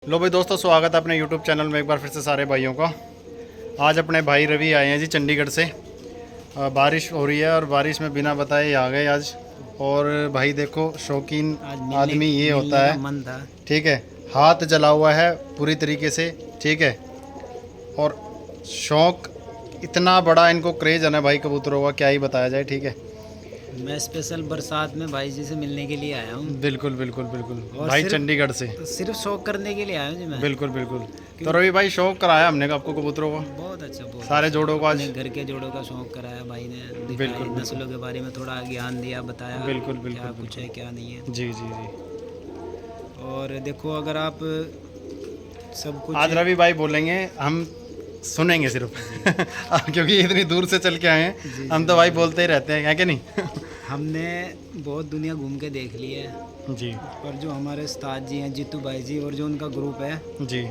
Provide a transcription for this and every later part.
लो भाई दोस्तों, स्वागत है अपने YouTube चैनल में एक बार फिर से सारे भाइयों का। आज अपने भाई रवि आए हैं जी चंडीगढ़ से। बारिश हो रही है और बारिश में बिना बताए आ गए आज। और भाई देखो, शौकीन आदमी ये होता है, मन था। ठीक है। हाथ जला हुआ है पूरी तरीके से, ठीक है। और शौक इतना बड़ा, इनको क्रेज है ना भाई कबूतरों का, क्या ही बताया जाए, ठीक है। मैं स्पेशल बरसात में भाई जी से मिलने के लिए आया हूँ। बिल्कुल बिल्कुल बिल्कुल और भाई सिर्फ- चंडीगढ़ से। तो सिर्फ शौक करने के लिए आया हूँ जी मैं। बिल्कुल बिल्कुल। तो रवि भाई, शौक कराया हमने आपको कबूतरों का, बहुत अच्छा, बहुत सारे अच्छा। जोड़ों को आज। अपने घर के जोड़ों का शौक कराया भाई ने, दिखाया, बिल्कुल, नस्लों के बारे में थोड़ा ज्ञान दिया, बताया बिल्कुल, बिल्कुल, क्या कुछ है क्या नहीं है। जी जी जी। और देखो, अगर आप सब कुछ आज रवि भाई बोलेंगे, हम सुनेंगे सिर्फ क्योंकि इतनी दूर से चल के आए हैं। हम तो भाई बोलते ही रहते हैं, है कि नहीं हमने बहुत दुनिया घूम के देख ली है। जी और जो हमारे उस्ताद जी हैं, जीतू भाई जी, और जो उनका ग्रुप है, जी।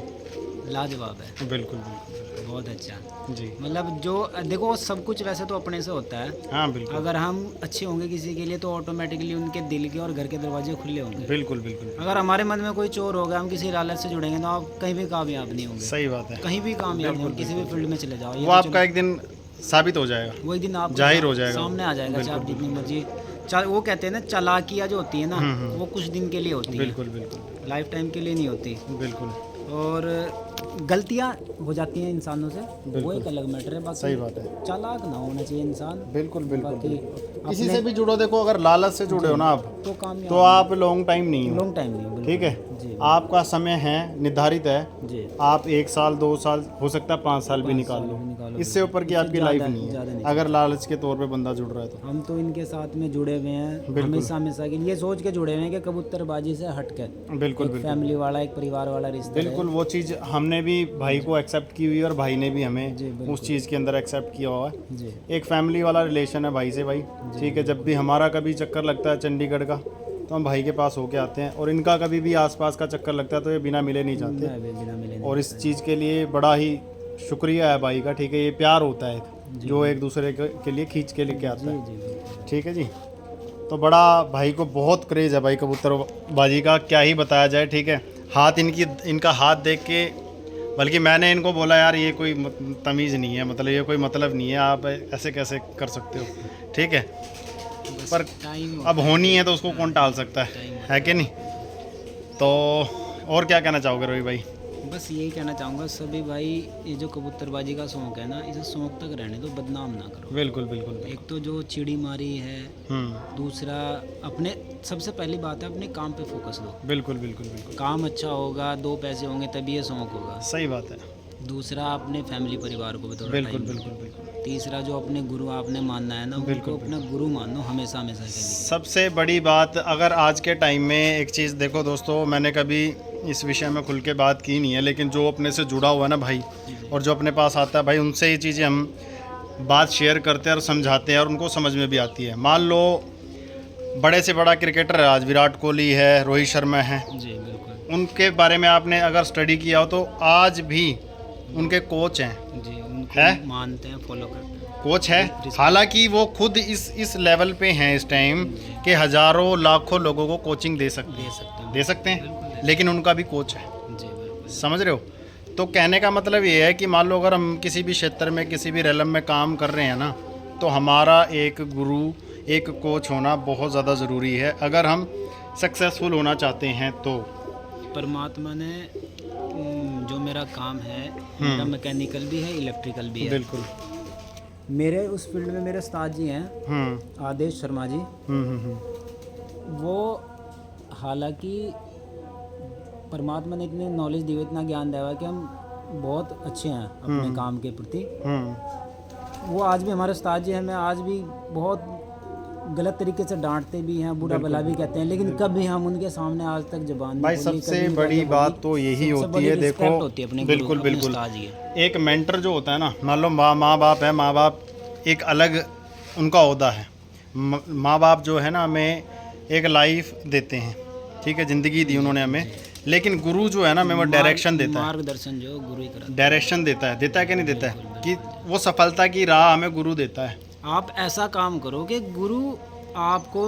लाजवाब है। बिल्कुल बिल्कुल बहुत अच्छा। जी। मतलब जो देखो, सब कुछ वैसे तो अपने से होता है। हाँ बिल्कुल अगर हम अच्छे होंगे किसी के लिए तो ऑटोमेटिकली उनके दिल के और घर के दरवाजे खुले होंगे। बिल्कुल बिल्कुल। अगर हमारे मन में कोई चोर होगा, हम किसी लालच से जुड़ेंगे तो आप कहीं भी कामयाब नहीं होंगे। सही बात है। कहीं भी कामयाब नहीं होंगे, किसी भी फील्ड में चले जाओ, ये वो तो आपका एक दिन साबित हो जाएगा, वो एक दिन आप जाहिर हो जाएगा, सामने आ जाएगा। चाहे आप जितनी मर्जी वो कहते हैं ना, चालाकियाँ जो होती है ना, वो कुछ दिन के लिए होती है, बिल्कुल बिल्कुल लाइफ टाइम के लिए नहीं होती। बिल्कुल। और गलतियाँ हो जाती हैं इंसानों से, वो एक अलग मैटर है। बाकी सही बात है। चालाक ना होना चाहिए इंसान। बिल्कुल बिल्कुल बाकी बिल्कुल। किसी से भी जुड़ो, देखो अगर लालच से जुड़े हो ना आप, तो कामयाब तो आप लॉन्ग टाइम नहीं हो, लॉन्ग टाइम नहीं, बिल्कुल। ठीक है। जी आपका समय है, निर्धारित है। जी। आप 1 साल 2 साल, हो सकता है 5 साल भी निकाल साल लो, भी निकालो, इससे ऊपर की आपकी लाइफ नहीं ज़्यादा है नहीं। अगर लालच के तौर पे बंदा जुड़ रहा है तो। हम तो इनके साथ में जुड़े हुए हैं हमेशा हमेशा के लिए, ये सोच के जुड़े हुए हैं कि कबूतरबाजी से हट के बिल्कुल बिल्कुल फैमिली वाला, एक परिवार वाला रिश्ता है। बिल्कुल। वो चीज़ हमने भी भाई को एक्सेप्ट की हुई है और भाई ने भी हमें जी, बिल्कुल। उस चीज़ के अंदर एक्सेप्ट किया हुआ है। जी एक फैमिली वाला रिलेशन है भाई से भाई, ठीक है। जब भी हमारा कभी चक्कर लगता है चंडीगढ़ का, तो हम भाई के पास होके आते हैं, और इनका कभी भी आसपास का चक्कर लगता है तो ये बिना मिले नहीं जाते। मैं भी बिना मिले नहीं। और इस चीज़ के लिए बड़ा ही शुक्रिया है भाई का, ठीक है। ये प्यार होता है जो एक दूसरे के लिए खींच के लेके आता है, जी बिल्कुल। ठीक है जी। तो बड़ा भाई को बहुत क्रेज़ है भाई कबूतरबाजी का, क्या ही बताया जाए, ठीक है। हाथ इनका हाथ देख के, बल्कि मैंने इनको बोला यार ये कोई तमीज़ नहीं है, मतलब ये कोई मतलब नहीं है, आप ऐसे कैसे कर सकते हो, ठीक है। पर टाइम अब होनी है तो उसको कौन टाल सकता है कि नहीं। तो और क्या कहना चाहोगे रवि भाई? बस यही कहना चाहूँगा सभी भाई, ये जो कबूतरबाजी का शौक है ना, इसे शौक तक रहने दो, बदनाम ना करो। बिल्कुल बिल्कुल। एक तो जो चिड़ी मारी है, दूसरा अपने, सबसे पहली बात है अपने काम पे फोकस दो। बिल्कुल बिल्कुल बिल्कुल। काम अच्छा होगा, 2 पैसे होंगे, तभी ये शौक होगा। सही बात है। दूसरा, अपने फैमिली परिवार को भी थोड़ा बिल्कुल टाइम दो। बिल्कुल बिल्कुल। तीसरा, जो अपने गुरु आपने मानना है ना, उनको अपना गुरु मानो हमेशा हमेशा के लिए। सबसे बड़ी बात, अगर आज के टाइम में एक चीज़ देखो दोस्तों, मैंने कभी इस विषय में खुल के बात की नहीं है, लेकिन जो अपने से जुड़ा हुआ है ना भाई, और जो अपने पास आता है भाई, उनसे ये चीज़ें हम बात शेयर करते हैं और समझाते हैं, और उनको समझ में भी आती है। मान लो बड़े से बड़ा क्रिकेटर है आज, विराट कोहली है, रोहित शर्मा है, जी बिल्कुल। उनके बारे में आपने अगर स्टडी किया हो तो आज भी उनके कोच हैं, जी, उनको है? मानते हैं, फॉलो करते हैं। कोच है। हालांकि वो खुद इस लेवल पे हैं इस टाइम कि हज़ारों लाखों लोगों को कोचिंग दे सकते हैं, बिल्कुल। लेकिन उनका भी कोच है। जी बिल्कुल। समझ रहे हो? तो कहने का मतलब ये है कि मान लो अगर हम किसी भी क्षेत्र में, किसी भी रेलम में काम कर रहे हैं ना, तो हमारा एक गुरु, एक कोच होना बहुत ज़्यादा ज़रूरी है अगर हम सक्सेसफुल होना चाहते हैं तो। परमात्मा ने जो मेरा काम है, मेरा मैकेनिकल भी है, इलेक्ट्रिकल भी है। बिल्कुल। मेरे उस फील्ड में मेरे उस्ताद जी हैं, आदेश शर्मा जी। वो हालांकि परमात्मा ने इतनी नॉलेज दी हुई, इतना ज्ञान दिया हुआ है कि हम बहुत अच्छे हैं अपने काम के प्रति। वो आज भी हमारे उस्ताद जी हैं। मैं आज भी बहुत गलत तरीके से डांटते भी हैं, बुरा भला भी कहते हैं, लेकिन कभी हम उनके सामने आज तक जुबान भाई सबसे बड़ी बात तो यही होती है, देखो होती है अपने बिल्कुल अपने बिल्कुल। उस्ताद जी की। एक मेंटर जो होता है ना, मान लो माँ बाप है, माँ बाप एक अलग उनका ओहदा है। माँ बाप जो है ना, हमें एक लाइफ देते हैं, ठीक है, ज़िंदगी दी उन्होंने हमें। लेकिन गुरु जो है ना, हमें वो डायरेक्शन देता है, मार्गदर्शन जो गुरु ही करता है। डायरेक्शन देता है कि नहीं देता है, कि वो सफलता की राह हमें गुरु देता है। आप ऐसा काम करो कि गुरु आपको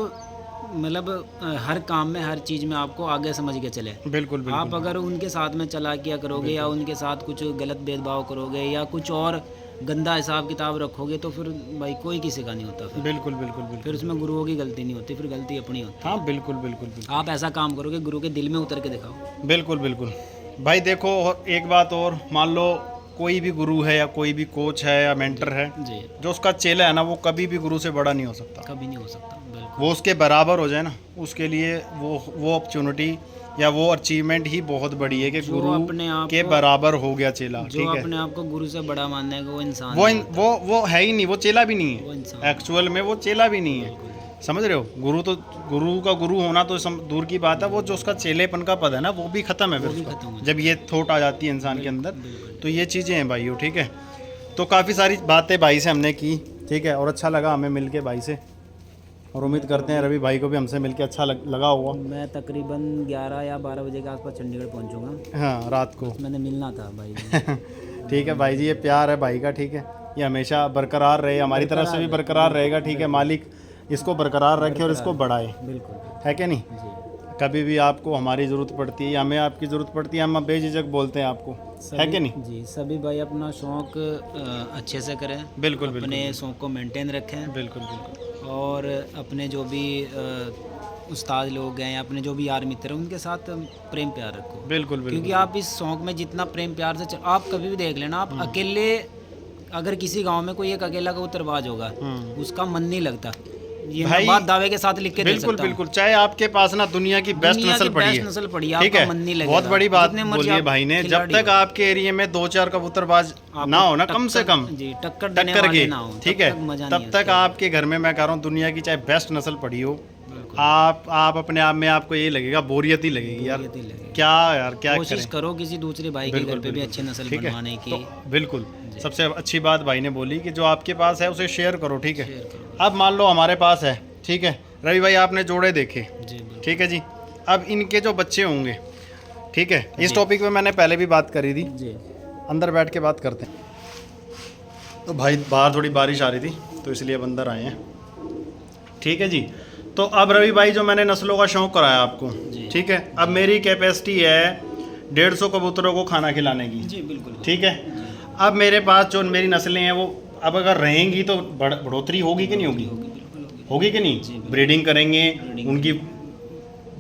मतलब हर काम में, हर चीज़ में आपको आगे समझ के चले। बिल्कुल बिल्कुल आप अगर उनके साथ में चला किया करोगे या उनके साथ कुछ गलत भेदभाव करोगे या कुछ और गंदा हिसाब किताब रखोगे तो फिर भाई कोई किसी का नहीं होता। फिर बिल्कुल बिल्कुल बिल्कुल फिर उसमें गुरुओं की गलती नहीं होती, फिर गलती अपनी होती। हाँ बिल्कुल बिल्कुल बिल्कुल आप ऐसा काम करोगे गुरु के दिल में उतर के दिखाओ। बिल्कुल बिल्कुल भाई देखो, और एक बात और, मान लो कोई भी गुरु है या कोई भी कोच है या मेंटर है, जी, जो उसका चेला है ना, वो कभी भी गुरु से बड़ा नहीं हो सकता। कभी नहीं हो सकता। बिल्कुल, वो उसके बराबर हो जाए ना, उसके लिए वो अपॉर्चुनिटी या वो अचीवमेंट ही बहुत बड़ी है कि जो गुरु अपने आप के को- बराबर हो गया चेला। जो ठीक है, अपने आप को गुरु से बड़ा मानने है वो इंसान वो नहीं होता। वो है ही नहीं, वो चेला भी नहीं वो है। इंसान एक्चुअल में वो चेला भी नहीं है। समझ रहे हो? गुरु का गुरु होना तो दूर की बात है, वो जो उसका चेलेपन का पद है ना, वो भी खत्म है वो भी फिर खत्म हो जब ये थॉट आ जाती है इंसान के अंदर। बिल्कुल। तो ये चीज़ें हैं भाइयों। ठीक है, तो काफ़ी सारी बातें भाई से हमने की। ठीक है, और अच्छा लगा हमें मिल के भाई से, और उम्मीद करते हैं रवि भाई को भी हमसे मिल के अच्छा लगा होगा। मैं तकरीबन 11 या 12 बजे के आसपास चंडीगढ़ पहुंचूंगा। हाँ, रात को। मैंने मिलना था भाई से। ठीक है भाई जी, ये प्यार है भाई का। ठीक है, ये हमेशा बरकरार रहे, हमारी तरफ से भी बरकरार रहेगा। ठीक है, मालिक इसको बरकरार रखे और इसको बढ़ाए, बिल्कुल है क्या नहीं? जी। कभी भी आपको हमारी ज़रूरत पड़ती है या हमें आपकी ज़रूरत पड़ती है, हम बेझिझक बोलते हैं आपको, है क्या नहीं? जी, सभी भाई अपना शौक अच्छे से करें। बिल्कुल बिल्कुल अपने शौक को मेंटेन रखें बिल्कुल बिल्कुल और अपने जो भी उस्ताद लोग हैं या अपने जो भी यार मित्र हैं उनके साथ प्रेम प्यार रखो। बिल्कुल क्योंकि बिल्कुल आप इस शौक में जितना प्रेम प्यार से आप कभी भी देख लेना, आप अकेले अगर किसी गांव में कोई एक अकेला कबूतरबाज होगा, उसका मन नहीं लगता। ये मैं भाई, बात दावे के साथ लिख के दे बिल्कुल सकता हूँ। बिल्कुल, चाहे आपके पास ना दुनिया की बेस्ट दुनिया नस्ल की पड़ी बेस्ट है, नस्ल पड़ी है, ठीक आपका है, मन नहीं लगेगा। बहुत बड़ी बात जितने मर्जी बोली है आप भाई ने। जब खिलाड़ी तक हो। आपके एरिया में 2-4 कबूतरबाज ना हो ना, कम से कम जी, टक्कर देने टक्कर वाले के, ना हो, ठीक तब है, तक मजा तब नहीं तक आता। आपके घर में, मैं कह रहा हूँ, दुनिया की चाहे बेस्ट नस्ल पड़ी हो, बिल्कुल। आप अपने आप में आपको ये लगेगा, बोरियत ही लगेगी यार। बोरियत ही लगेगी। क्या यार, क्या कोशिश करें? करो किसी दूसरे भाई के घर पे भी अच्छी नस्ल ठीक है, बनवाने की। तो बिल्कुल सबसे अच्छी बात भाई ने बोली कि जो आपके पास है उसे शेयर करो। ठीक है, शेयर करो। अब मान लो हमारे पास है, ठीक है रवि भाई, आपने जोड़े देखे, जी बिल्कुल। ठीक है जी, अब इनके जो बच्चे होंगे, ठीक है, इस टॉपिक पे मैंने पहले भी बात करी थी, जी अंदर बैठ के बात करते हैं। तो भाई बाहर थोड़ी बारिश आ रही थी तो इसलिए अब अंदर आए हैं। ठीक है जी, तो अब रवि भाई जो मैंने नस्लों का शौक़ कराया आपको, जी। ठीक है, अब मेरी कैपेसिटी है 150 कबूतरों को खाना खिलाने की। जी बिल्कुल। ठीक है, अब मेरे पास जो मेरी नस्लें हैं वो अब अगर रहेंगी तो बढ़ोतरी होगी कि नहीं होगी? बिल्कुल होगी। होगी कि नहीं? ब्रीडिंग करेंगे, उनकी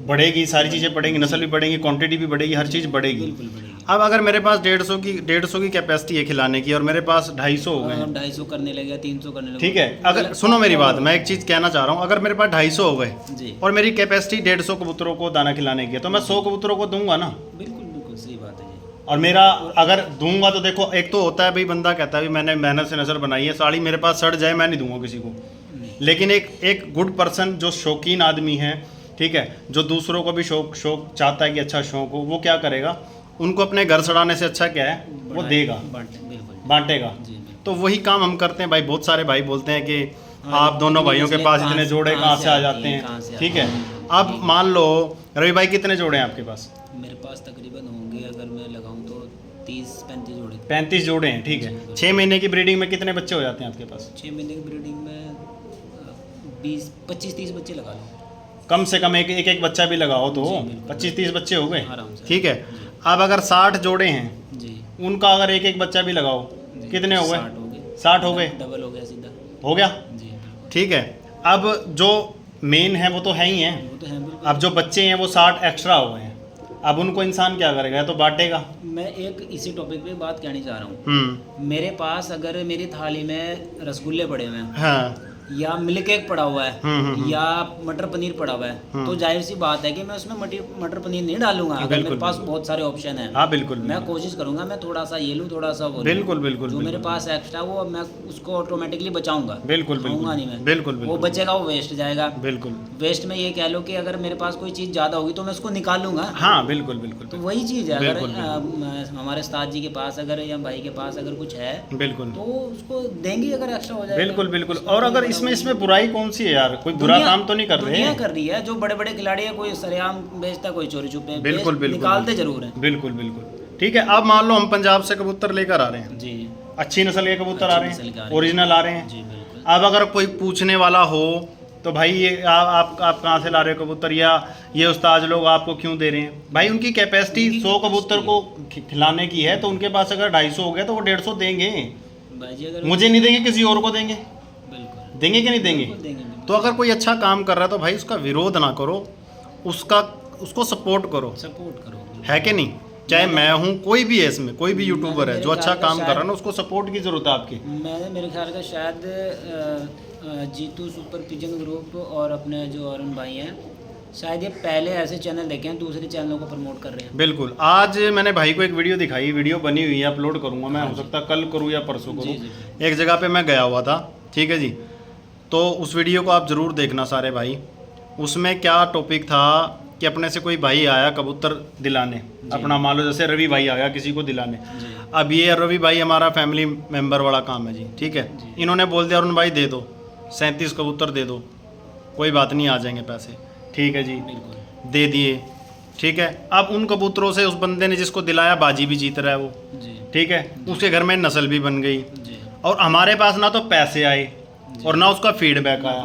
बढ़ेगी, सारी चीज़ें बढ़ेंगी, नस्ल भी बढ़ेगी, क्वांटिटी भी बढ़ेगी, हर चीज़ बढ़ेगी। बिल्कुल बढ़ेगी। अब अगर मेरे पास 150 की कैपेसिटी है खिलाने की और मेरे पास 250 हो गए हैं, हम 250 करने लगे, 300 करने लगे। ठीक है, अगर सुनो मेरी बात, मैं एक चीज़ कहना चाह रहा हूँ, अगर मेरे पास 250 हो गए जी और मेरी कैपेसिटी 150 कबूतरों को दाना खिलाने की है, तो मैं 100 कबूतरों को दूंगा ना। बिल्कुल बिल्कुल सही बात है जी। और मेरा अगर दूंगा तो देखो, एक तो होता है भाई, बंदा कहता है भाई मैंने मेहनत से नज़र बनाई है, साड़ी मेरे पास सड़ जाए मैं नहीं दूंगा किसी को। लेकिन एक गुड पर्सन जो शौकीन आदमी है, ठीक है, जो दूसरों को भी शौक चाहता है कि अच्छा शौक हो, वो क्या करेगा, उनको अपने घर सड़ाने से अच्छा क्या है, वो देगा, बिल्कुल बांटेगा। जी बिल्कुल। तो वही काम हम करते हैं भाई। बहुत सारे भाई बोलते हैं कि आप दोनों भाइयों के पास इतने जोड़े कहाँ से आ जाते हैं, ठीक है। अब मान लो रवि भाई कितने जोड़े हैं आपके पास? मेरे पास तकरीबन होंगे, अगर मैं लगाऊं तो 30-35 जोड़े। 35 जोड़े हैं, ठीक है। 6 महीने की ब्रीडिंग में कितने बच्चे हो जाते हैं आपके पास? 6 महीने की ब्रीडिंग में 20-25-30 बच्चे लगा लो। कम से कम एक बच्चा भी लगाओ तो 25-30 बच्चे हो गए, ठीक है। अब अगर 60 जोड़े हैं जी, उनका अगर एक बच्चा भी लगाओ, कितने हो गए? 60 हो गए। 60 हो गए, डबल हो गया सीधा। हो गया, जी बिल्कुल। ठीक है। अब जो मेन है वो तो है ही है, वो तो है बिल्कुल। अब जो बच्चे हैं वो 60 एक्स्ट्रा हो गए हैं, अब उनको इंसान क्या करेगा? या तो बांटेगा। मैं एक इसी टॉपिक पे बात कहनी चाह रहा हूँ। मेरे पास अगर मेरी थाली में रसगुल्ले पड़े हुए हैं हाँ, या मिल्क केक पड़ा हुआ है या मटर पनीर पड़ा हुआ है, तो जाहिर सी बात है कि मैं उसमें मटर पनीर नहीं डालूंगा। अगर मेरे पास बहुत सारे ऑप्शन हैं, हाँ बिल्कुल मैं कोशिश करूंगा मैं थोड़ा सा ये लूँ, थोड़ा सा वो लूं। बिल्कुल बिल्कुल जो मेरे पास एक्स्ट्रा वो मैं उसको ऑटोमेटिकली बचाऊंगा। बिल्कुल खाऊंगा नहीं मैं, बिल्कुल वो बिल्कुल बचेगा, वो वेस्ट जाएगा। बिल्कुल, वेस्ट में ये कह लो कि अगर मेरे पास कोई चीज़ ज़्यादा होगी तो मैं उसको निकालूंगा। हाँ बिल्कुल बिल्कुल तो वही चीज़ है, अगर बिल्कुल, हमारे उस्ताद जी के पास अगर या भाई के पास अगर कुछ है बिल्कुल तो उसको देंगे अगर एक्स्ट्रा हो जाएगा। बिल्कुल बिल्कुल। और अगर इसमें बुराई कौन सी है यार? कोई बुरा काम तो नहीं कर रहे दुनिया हैं। कर रही है, जो बड़े बड़े खिलाड़ी है, कोई सरेआम बेचता, कोई चोरी छुपे बिल्कुल बिल्कुल निकालते जरूर हैं। बिल्कुल बिल्कुल, ठीक है। अब मान लो हम पंजाब से कबूतर लेकर आ रहे हैं, जी, अच्छी नस्ल के कबूतर आ रहे नस्ल के आ हैं, रहे हैं। ओरिजिनल आ रहे हैं। जी बिल्कुल। अब अगर कोई पूछने वाला हो तो भाई ये आप कहाँ से ला रहे हो कबूतर, या ये उस्ताद लोग आपको क्यों दे रहे हैं। भाई उनकी कैपेसिटी 100 कबूतर को खिलाने की है, तो उनके पास अगर 250 हो गया तो वो 150 देंगे। भाई जी अगर मुझे नहीं देंगे, किसी और को देंगे। बिल्कुल देंगे कि नहीं देंगे। देंगे तो अगर कोई अच्छा काम कर रहा है तो भाई उसका विरोध ना करो, उसको सपोर्ट करो, सपोर्ट करो। है कि नहीं। चाहे मैं हूँ, कोई भी है इसमें, कोई भी यूट्यूबर है जो अच्छा काम कर रहा है ना, उसको सपोर्ट की ज़रूरत है आपकी। मैंने मेरे ख्याल का शायद जीतू सुपर पिजन ग्रुप और अपने जो अरुण भाई हैं, शायद ये पहले ऐसे चैनल देखे हैं, दूसरे चैनलों को प्रमोट कर रहे हैं। बिल्कुल। आज मैंने भाई को एक वीडियो दिखाई, वीडियो बनी हुई है, अपलोड करूँगा मैं, हो सकता कल करूँ या परसों करूँ। एक जगह पे मैं गया हुआ था, ठीक है जी, तो उस वीडियो को आप ज़रूर देखना सारे भाई। उसमें क्या टॉपिक था कि अपने से कोई भाई आया कबूतर दिलाने, अपना मान लो जैसे रवि भाई आया किसी को दिलाने। अब ये रवि भाई हमारा फैमिली मेम्बर वाला काम है जी, ठीक है। इन्होंने बोल दिया अरुण भाई दे दो 37 कबूतर दे दो, कोई बात नहीं, आ जाएंगे पैसे, ठीक है जी, दे दिए, ठीक है। अब उन कबूतरों से उस बंदे ने जिसको दिलाया बाजी भी जीत रहा है वो, ठीक है, उसके घर में नस्ल भी बन गई, और हमारे पास ना तो पैसे आए और ना उसका फीडबैक आया,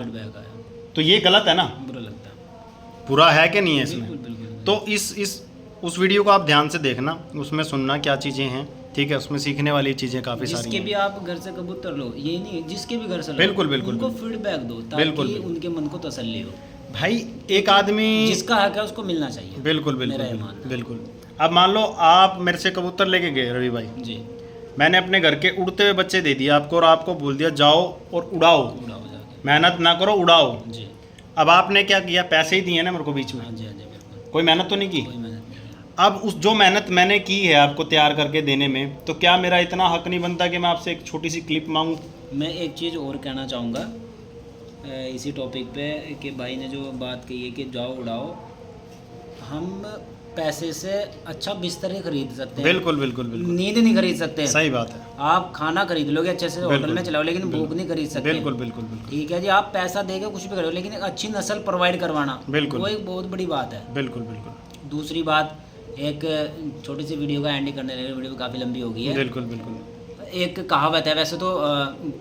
तो ये गलत है ना, बुरा लगता है। बुरा है कि नहीं है इसमें। बिल्कुल। तो उस वीडियो को आप ध्यान से देखना, उसमें सुनना क्या चीज़ें हैं, ठीक है, उसमें सीखने वाली चीज़ें काफ़ी सारी जिसके हैं। भी आप घर से कबूतर लो, ये नहीं जिसके भी घर से लो, बिल्कुल, बिल्कुल, उनको फीडबैक दो ताकि बिल्कुल। उनके मन को तसल्ली हो। भाई एक आदमी जिसका हक है उसको मिलना चाहिए। बिल्कुल बिल्कुल मेरा ये बिल्कुल, मानना है। बिल्कुल। अब मान लो आप मेरे से कबूतर लेके गए रवि भाई, जी, मैंने अपने घर के उड़ते हुए बच्चे दे दिए आपको, और आपको बोल दिया जाओ और उड़ाओ, पूरा हो जाएगा। मेहनत ना करो, उड़ाओ। जी, अब आपने क्या किया, पैसे ही दिए ना मेरे को बीच में, हाँ जी, हाँ जी, बिल्कुल। कोई मेहनत तो नहीं की। कोई मेहनत नहीं है। अब उस जो मेहनत मैंने की है आपको तैयार करके देने में, तो क्या मेरा इतना हक नहीं बनता कि मैं आपसे एक छोटी सी क्लिप मांगूं। मैं एक चीज़ और कहना चाहूँगा इसी टॉपिक पे, कि भाई ने जो बात कही है कि जाओ उड़ाओ, हम पैसे से अच्छा बिस्तर ही खरीद सकते हैं। बिल्कुल बिल्कुल बिल्कुल, नींद नहीं खरीद सकते। सही बात है। आप खाना खरीद लोगे अच्छे से, होटल में चलाओ, लेकिन भूख नहीं खरीद सकते। बिल्कुल बिल्कुल बिल्कुल, ठीक है जी, आप पैसा देके कुछ भी करो, लेकिन एक अच्छी नस्ल प्रोवाइड करवाना, बिल्कुल। वो एक बहुत बड़ी बात है। बिल्कुल बिल्कुल, दूसरी बात, एक छोटी सी वीडियो का एंड करने लगे, वीडियो काफ़ी लंबी हो गई है। बिल्कुल बिल्कुल, एक कहावत है, वैसे तो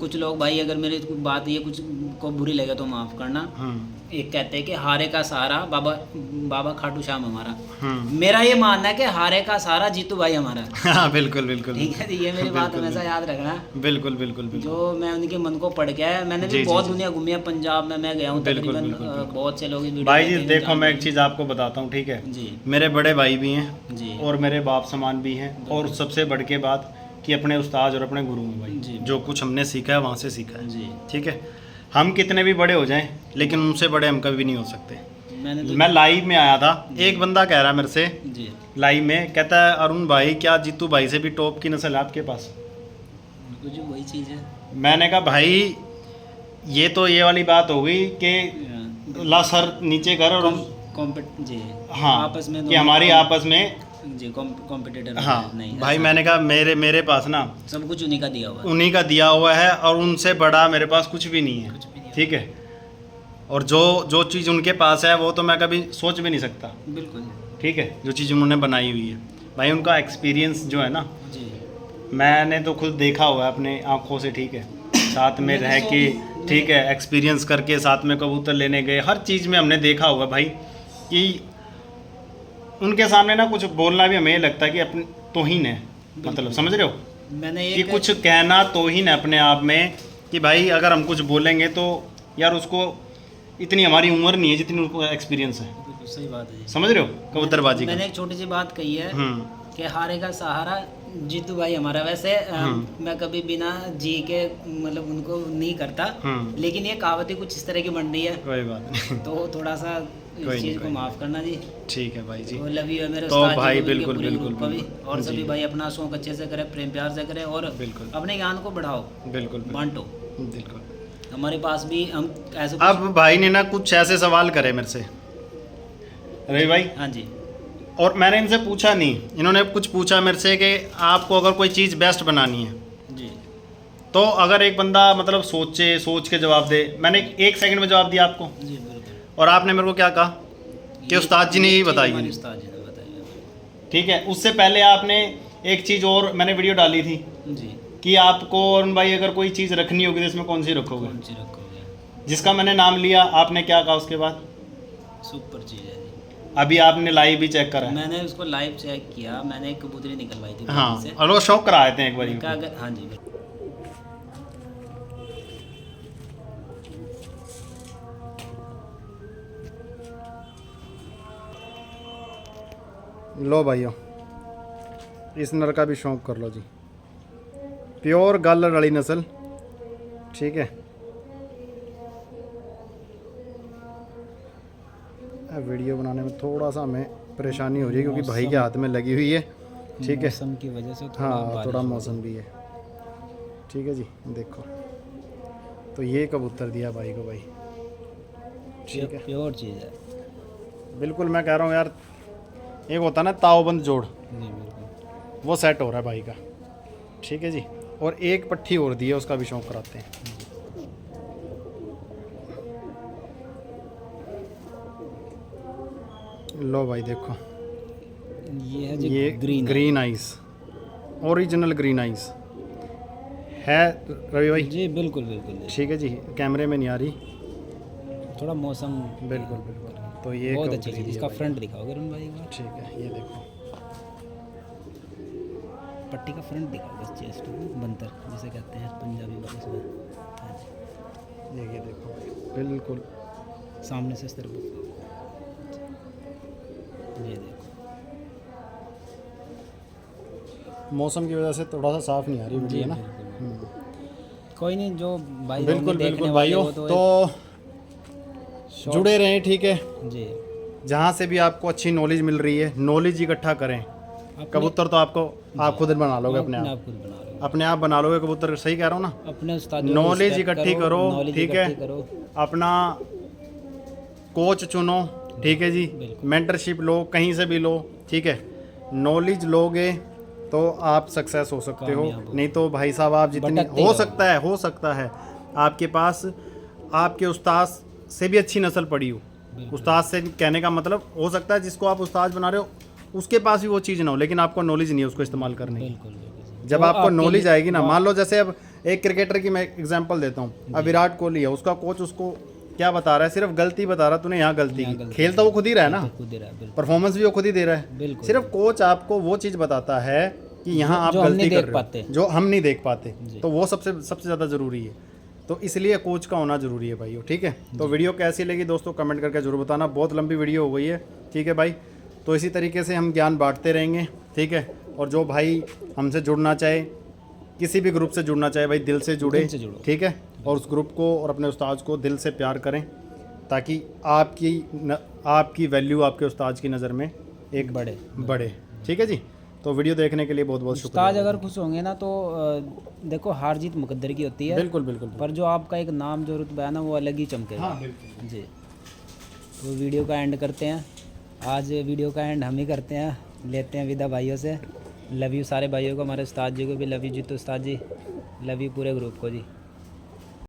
कुछ लोग भाई, अगर मेरी बात ये कुछ को बुरी लगे तो माफ़ करना। एक कहते हैं कि हारे का सहारा बाबा खाटू श्याम हमारा। मेरा ये मानना है कि हारे का सहारा जीतू भाई हमारा। हाँ बिल्कुल बिल्कुल, ठीक है जी, ये मेरी बात हमेशा याद रखना। बिल्कुल बिल्कुल बिल्कुल, जो मैं उनके मन को पढ़ के आया, मैंने भी बहुत दुनिया घूमी है, पंजाब में मैं गया हूँ तकरीबन, बहुत से लोग इस वीडियो भाई जी देखो मैं एक चीज़ आपको बताता हूँ, ठीक है। जी मेरे बड़े भाई भी हैं जी, और मेरे बाप समान भी हैं, और सबसे बढ़ के बात कि अपने उस्ताद और अपने गुरु हैं जी। भाई, जो कुछ हमने सीखा है वहाँ से सीखा है, जी। ठीक है। हम कितने भी बड़े हो जाएं, लेकिन उनसे बड़े हम कभी नहीं हो सकते। मैंने तो मैं लाइव में आया था, एक बंदा कह रहा है मेरे से जी, लाइव में, कहता है अरुण भाई क्या जीतू भाई से भी टॉप की नस्ल है आपके पास। कुछ वही चीज़ है। मैंने कहा भाई ये तो ये वाली बात हो गई कि ला सर नीचे कर, और जी, हाँ आपस में कि हमारी आपस में, जी, कॉम्पिटिटर हाँ नहीं भाई। मैंने कहा मेरे पास ना सब कुछ उन्हीं का दिया हुआ है। उन्हीं का दिया हुआ है, और उनसे बड़ा मेरे पास कुछ भी नहीं है, ठीक है। और जो चीज़ उनके पास है वो तो मैं कभी सोच भी नहीं सकता, बिल्कुल ठीक है, जो चीज़ उन्होंने बनाई हुई है। भाई उनका एक्सपीरियंस जो है ना, जी, मैंने तो खुद देखा हुआ है अपने आँखों से, ठीक है, साथ में रह के, ठीक है, एक्सपीरियंस करके साथ में कबूतर लेने गए, हर चीज़ में हमने देखा हुआ भाई कि उनके सामने ना कुछ बोलना भी हमें लगता है कि अपनी तौहीन है, मतलब समझ रहे हो, मैंने कि कुछ कहना तौहीन है अपने आप में, कि भाई अगर हम कुछ बोलेंगे तो यार उसको इतनी हमारी उम्र नहीं है जितनी उनको एक्सपीरियंस है। बिल्कुल सही बात है जी। समझ रहे हो कबूतरबाजी का। मैंने एक छोटी सी बात कही है कि हारे का सहारा जीतू भाई हमारा। वैसे मैं कभी बिना जी के मतलब उनको नहीं करता, लेकिन ये कहावत ही कुछ इस तरह की बन रही है, कोई बात नहीं, तो थोड़ा सा इस चीज़ को माफ़ करना जी। ठीक है भाई जी। वो लव यू है मेरे तो उस्ताद जी भाई को, उनके बिल्कुल पूरे बिल्कुल ग्रुप को भी, बिल्कुल। और सभी जी। भाई अपना शौक अच्छे से करें, प्रेम प्यार से करें, और बिल्कुल अपने ज्ञान को बढ़ाओ, बिल्कुल बांटो। बिल्कुल। हमारे पास भी हम ऐसे अब भाई ने ना कुछ ऐसे सवाल करे मेरे से, रवि भाई, हाँ जी, और मैंने इनसे पूछा नहीं, इन्होंने कुछ पूछा मेरे से कि आपको अगर कोई चीज़ बेस्ट बनानी है जी, तो अगर एक बंदा मतलब सोच के जवाब दे, मैंने 1 सेकंड में जवाब दिया आपको, जी बिल्कुल। और आपने मेरे को क्या कहा कि उस्ताद जी ने यही बताई है, उस्ताद जी ने बताई ठीक है। उससे पहले आपने एक चीज़ और मैंने वीडियो डाली थी जी, कि आपको अरुण भाई अगर कोई चीज़ रखनी होगी तो इसमें कौन सी रखोगे। कौन सी रखोगे। जिसका मैंने नाम लिया आपने क्या कहा उसके बाद? सुपर चीज़ है जी। अभी आपने लाइव भी चेक करा है? मैंने उसको लाइव चेक किया, मैंने एक कबूतरी निकलवाई थी हाँ, से। और वो शौक करा आए थे एक बार मैंने कहा अगर हाँ जी लो भाइयों, इस नर का भी शौक कर लो जी। प्योर गल रड़ी नस्ल, ठीक है। वीडियो बनाने में थोड़ा सा हमें परेशानी हो रही है क्योंकि भाई के हाथ में लगी हुई है, ठीक है। मौसम की वजह से हाँ, थोड़ा मौसम भी है, ठीक है जी। देखो तो ये कबूतर दिया भाई को भाई, ठीक है। प्योर चीज़ है बिल्कुल, मैं कह रहा हूँ यार, एक होता है ना तावबंद जोड़, जी, बिल्कुल। वो सेट हो रहा है भाई का, ठीक है जी। और एक पट्टी और दी है, उसका भी शौक कराते हैं। लो भाई देखो, ये है जी ये green ice, original green ice है रवि भाई, जी, बिल्कुल बिल्कुल जी। ठीक है जी। कैमरे में नहीं आ रही, थोड़ा मौसम बिल्कुल बिल्कुल। तो ये बहुत कबूतरी अच्छी चीज़। दी है इसका भाई। फ्रंट दिखाओगे रुन भाई एक बार? ठीक है, ये देखो पट्टी का फ्रंट दिखाओ बस, चेस्ट बंतर जिसे कहते हैं पंजाबी भाषा में। हाँ जी, ये देखो बिल्कुल सामने से इस तरफ ये देखो। मौसम की वजह से थोड़ा सा साफ नहीं आ रही वीडियो ना। कोई नहीं, जो भाई बिल्कुल होंगे देखने बिल्कुल वाले भाइयों, वो तो जुड़े रहें, ठीक है। जी, जहाँ से भी आपको अच्छी नॉलेज मिल रही है, नॉलेज इकट्ठा करें। कबूतर तो आपको आप खुद बना लोगे, अपने आप खुद बना रहे हो, अपने आप बना लोगे कबूतर, सही कह रहा हूँ ना। अपने उस्ताद नॉलेज इकट्ठी करो, ठीक है। करो। अपना कोच चुनो, ठीक है जी। मेंटरशिप लो, कहीं से भी लो, ठीक है। नॉलेज लोगे तो आप सक्सेस हो सकते हो, नहीं तो भाई साहब आप जितनी हो सकता है आपके पास आपके उस्ताद से भी अच्छी नस्ल पड़ी हो। उस्ताद से कहने का मतलब, हो सकता है जिसको आप उस्ताद बना रहे हो उसके पास भी वो चीज़ ना हो, लेकिन आपको नॉलेज नहीं है उसको इस्तेमाल करने की। बिल्कुल। जब आपको नॉलेज आएगी ना, मान लो जैसे अब एक क्रिकेटर की मैं एग्जांपल देता हूँ, अब विराट कोहली है, उसका कोच उसको क्या बता रहा है, सिर्फ गलती बता रहा है, तूने यहाँ गलती की। खेल तो वो खुद ही रहा है ना, परफॉर्मेंस भी वो खुद ही दे रहा है, सिर्फ कोच आपको वो चीज़ बताता है कि यहाँ आप गलती कर रहे हो जो हम नहीं देख पाते, तो वो सबसे ज़्यादा ज़रूरी है। तो इसलिए कोच का होना ज़रूरी है भाई, ठीक है। तो वीडियो कैसी लगी दोस्तों कमेंट करके ज़रूर बताना, बहुत लंबी वीडियो हो गई है, ठीक है भाई। तो इसी तरीके से हम ज्ञान बांटते रहेंगे, ठीक है। और जो भाई हमसे जुड़ना चाहे, किसी भी ग्रुप से जुड़ना चाहे भाई, दिल से जुड़े, ठीक है। और उस ग्रुप को और अपने उस्ताद को दिल से प्यार करें, ताकि आपकी वैल्यू आपके उस्ताद की नज़र में एक बढ़े, ठीक है जी। तो वीडियो देखने के लिए बहुत बहुत शुक्रिया। उस्ताद अगर खुश होंगे ना तो देखो, हार जीत मुकद्दर की होती है, बिल्कुल बिल्कुल, पर जो आपका एक नाम जो रुतबा है ना, वो अलग ही चमकेगा। हाँ बिल्कुल जी। तो वीडियो का एंड करते हैं, आज वीडियो का एंड हम ही करते हैं, लेते हैं विदा भाइयों से। लव यू सारे भाइयों को, हमारे उस्ताद जी को भी लव यू। जी तो उस्ताद जी, लव यू पूरे ग्रुप को जी।